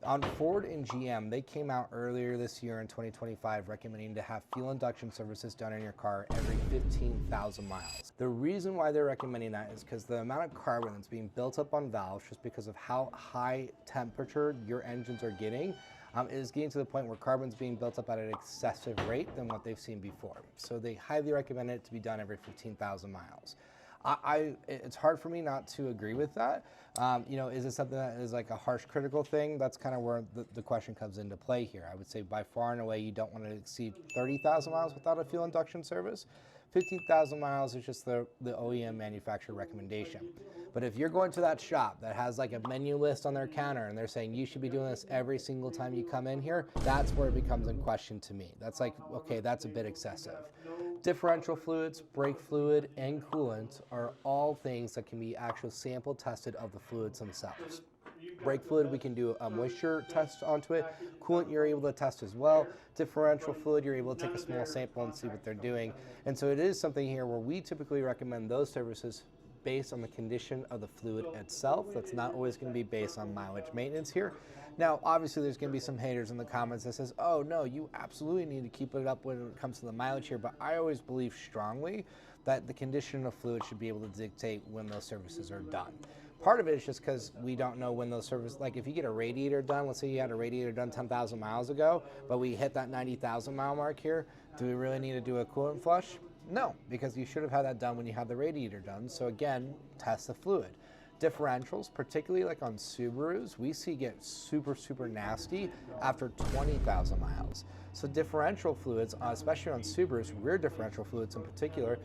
On Ford and GM, they came out earlier this year in 2025 recommending to have fuel induction services done in your car every 15,000 miles. The reason why they're recommending that is because the amount of carbon that's being built up on valves just because of how high temperature your engines are getting is getting to the point where carbon's being built up at an excessive rate than what they've seen before. So they highly recommend it to be done every 15,000 miles. It's hard for me not to agree with that. Is it something that is like a harsh critical thing? That's kind of where the question comes into play here. I would say by far and away, you don't want to exceed 30,000 miles without a fuel induction service. 15,000 miles is just the OEM manufacturer recommendation. But if you're going to that shop that has like a menu list on their counter and they're saying you should be doing this every single time you come in here, that's where it becomes in question to me. That's like, okay, that's a bit excessive. Differential fluids, brake fluid, and coolant are all things that can be actually sample tested of the fluids themselves. Brake fluid, we can do a moisture test onto it. Coolant, you're able to test as well. Differential fluid, you're able to take a small sample and see what they're doing. And so it is something here where we typically recommend those services based on the condition of the fluid itself. That's not always going to be based on mileage maintenance here. Now, obviously, there's going to be some haters in the comments that says, oh, no, you absolutely need to keep it up when it comes to the mileage here. But I always believe strongly that the condition of fluid should be able to dictate when those services are done. Part of it is just because we don't know when those services, like if you get a radiator done, let's say you had a radiator done 10,000 miles ago, but we hit that 90,000 mile mark here, do we really need to do a coolant flush? No, because you should have had that done when you had the radiator done. So again, test the fluid. Differentials, particularly like on Subarus, we see get super, super nasty after 20,000 miles. So differential fluids, especially on Subarus, rear differential fluids in particular,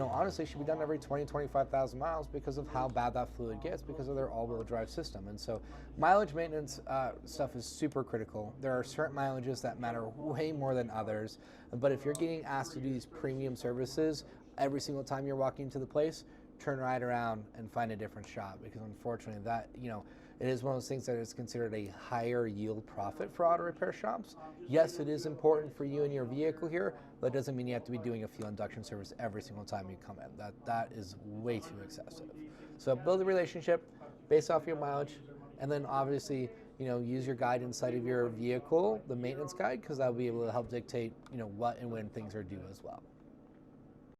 honestly should be done every 20, 25,000 miles because of how bad that fluid gets because of their all-wheel drive system. And so mileage maintenance stuff is super critical. There are certain mileages that matter way more than others. But if you're getting asked to do these premium services every single time you're walking to the place, turn right around and find a different shop, because unfortunately that, it is one of those things that is considered a higher yield profit for auto repair shops. Yes, it is important for you and your vehicle here, but it doesn't mean you have to be doing a fuel induction service every single time you come in. That is way too excessive. So build a relationship based off your mileage, and then obviously, use your guide inside of your vehicle, the maintenance guide, because that will be able to help dictate, what and when things are due as well.